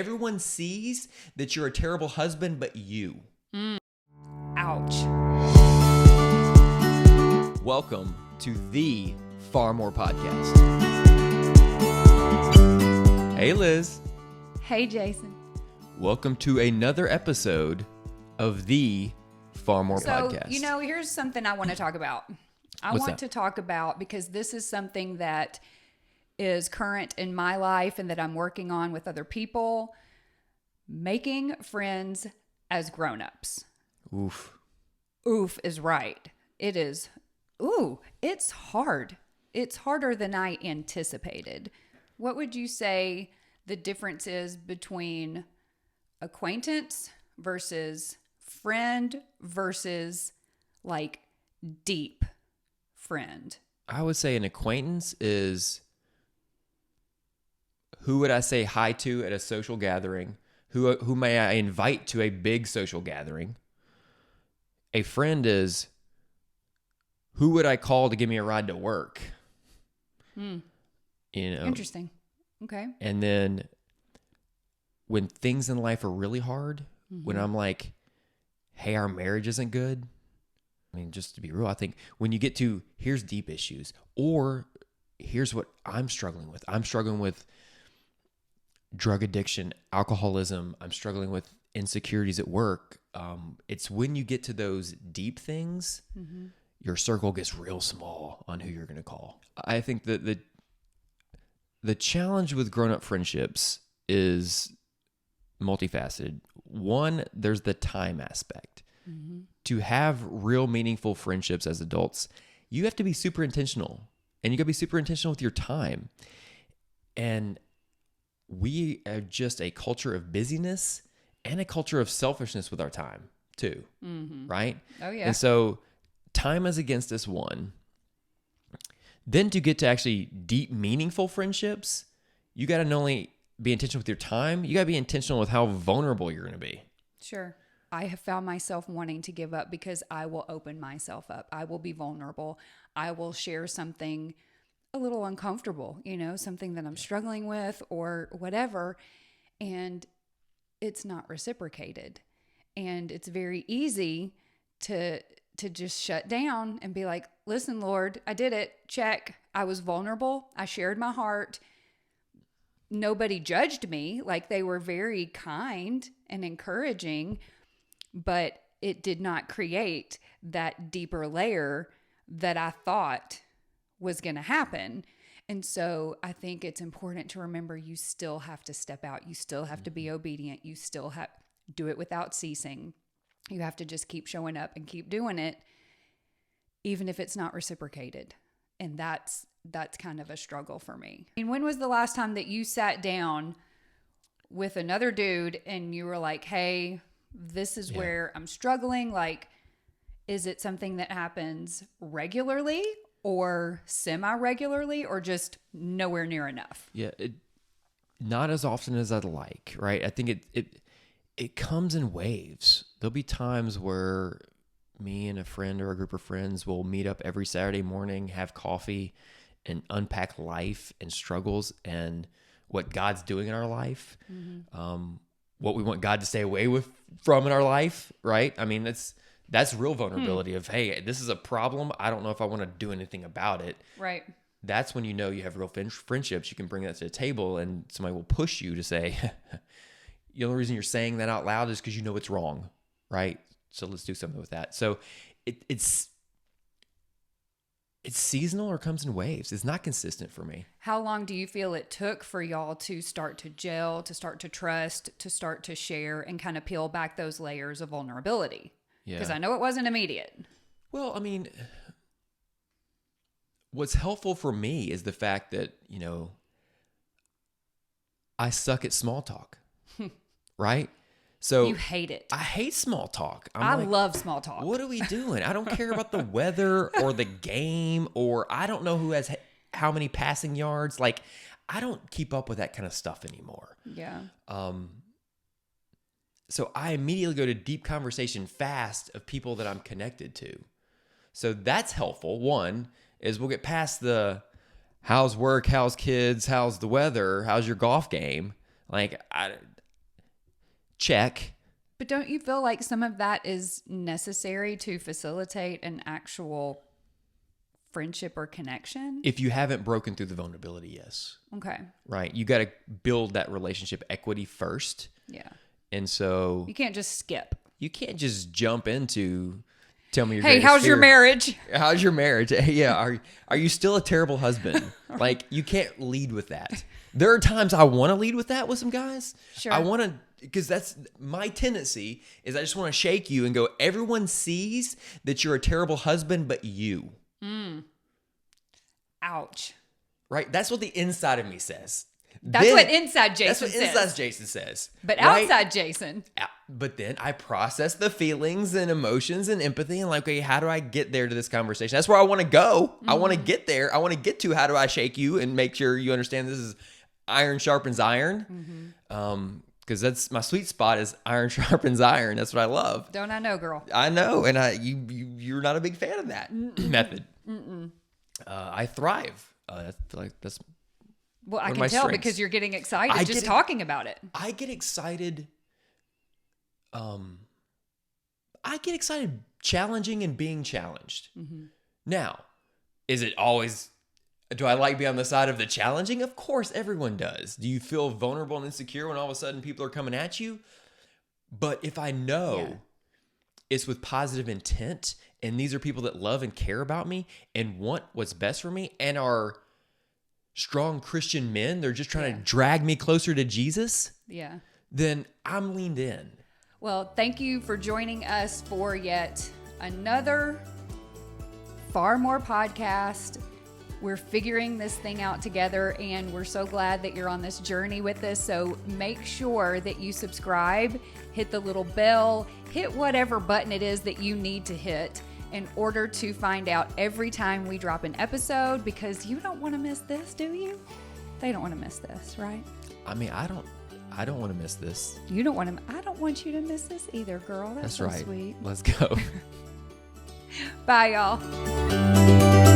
Everyone sees that you're a terrible husband, but you. Ouch. Welcome to the Far More Podcast. Hey, Liz. Hey, Jason. Welcome to another episode of the Far More Podcast. So, here's something I want to talk about. What's that? To talk about, because this is something that is current in my life and that I'm working on with other people. Making friends as grown-ups. Oof. Oof is right. It is. It's hard. It's harder than I anticipated. What would you say the difference is between acquaintance versus friend versus like deep friend? I would say an acquaintance is who would I say hi to at a social gathering? Who may I invite to a big social gathering? A friend is who would I call to give me a ride to work? Interesting. Okay. And then when things in life are really hard, when I'm like, hey, our marriage isn't good. I mean, just to be real, I think when you get to here's deep issues, or here's what I'm struggling with. I'm struggling with drug addiction, alcoholism. I'm struggling with insecurities at work. It's when you get to those deep things, your circle gets real small on who you're going to call. I think that the challenge with grown-up friendships is multifaceted. One, there's the time aspect. To have real meaningful friendships as adults, you have to be super intentional, and you got to be super intentional with your time. And we are just a culture of busyness and a culture of selfishness with our time too, right? Oh, yeah. And so time is against us, one. Then to get to actually deep, meaningful friendships, you got to not only be intentional with your time, you got to be intentional with how vulnerable you're going to be. Sure. I have found myself wanting to give up because I will open myself up. I will be vulnerable. I will share something a little uncomfortable, something that I'm struggling with or whatever. And it's not reciprocated. And it's very easy to just shut down and be like, listen, Lord, I did it. Check. I was vulnerable. I shared my heart. Nobody judged me. Like, they were very kind and encouraging, but it did not create that deeper layer that I thought was going to happen. And so I think it's important to remember you still have to step out. You still have to be obedient. You still have do it without ceasing. You have to just keep showing up and keep doing it, even if it's not reciprocated. And that's kind of a struggle for me. I mean, when was the last time that you sat down with another dude and you were like, hey, this is where I'm struggling? Like, is it something that happens regularly or semi-regularly or just nowhere near enough? Yeah, not as often as I'd like, right? I think it comes in waves. There'll be times where me and a friend or a group of friends will meet up every Saturday morning, have coffee, and unpack life and struggles and what God's doing in our life, what we want God to stay away from in our life, right? I mean, that's real vulnerability of, hey, this is a problem. I don't know if I want to do anything about it. Right. That's when you have real friendships. You can bring that to the table and somebody will push you to say, the only reason you're saying that out loud is because you know it's wrong, right? So let's do something with that. So it's seasonal or comes in waves. It's not consistent for me. How long do you feel it took for y'all to start to gel, to start to trust, to start to share and kind of peel back those layers of vulnerability? Yeah. Because I know it wasn't immediate. Well, I mean, what's helpful for me is the fact that, I suck at small talk, right? So you hate it. I hate small talk. I love small talk. What are we doing? I don't care about the weather or the game, or I don't know who has how many passing yards. Like, I don't keep up with that kind of stuff anymore. Yeah. So I immediately go to deep conversation fast of people that I'm connected to. So that's helpful. One is we'll get past the how's work, how's kids, how's the weather, how's your golf game. Like, check. But don't you feel like some of that is necessary to facilitate an actual friendship or connection? If you haven't broken through the vulnerability, yes. Okay. Right. You got to build that relationship equity first. Yeah. And so You can't just skip. you can't just jump into tell me your Hey, greatest how's your fear. marriage? How's your marriage? Yeah. Are you still a terrible husband? Like, you can't lead with that. There are times I want to lead with that with some guys. Sure. I want to, because that's my tendency is I just want to shake you and go, everyone sees that you're a terrible husband, but you. Ouch. Right? That's what the inside of me says. That's what inside Jason That's what says. inside Jason says. But right? outside Jason. But then I process the feelings and emotions and empathy and like, okay, how do I get there to this conversation? That's where I want to go. I want to get there. I want to get to how do I shake you and make sure you understand this is iron sharpens iron. Because that's my sweet spot is iron sharpens iron. That's what I love. Don't I know, girl? I know, and you're not a big fan of that method. I thrive. I feel like that's Well, I one of can my tell strengths. because you're getting excited just talking about it. I get excited. I get excited challenging and being challenged. Now, is it always? Do I like being on the side of the challenging? Of course, everyone does. Do you feel vulnerable and insecure when all of a sudden people are coming at you? But if I know it's with positive intent, and these are people that love and care about me and want what's best for me and are strong Christian men, they're just trying to drag me closer to Jesus, then I'm leaned in. Well, thank you for joining us for yet another Far More podcast. We're figuring this thing out together, and we're so glad that you're on this journey with us. So make sure that you subscribe, hit the little bell, hit whatever button it is that you need to hit in order to find out every time we drop an episode, because you don't want to miss this, do you? They don't want to miss this, right? I mean, I don't want to miss this. You don't want to. I don't want you to miss this either, girl. That's so right. sweet. Let's go. Bye, y'all.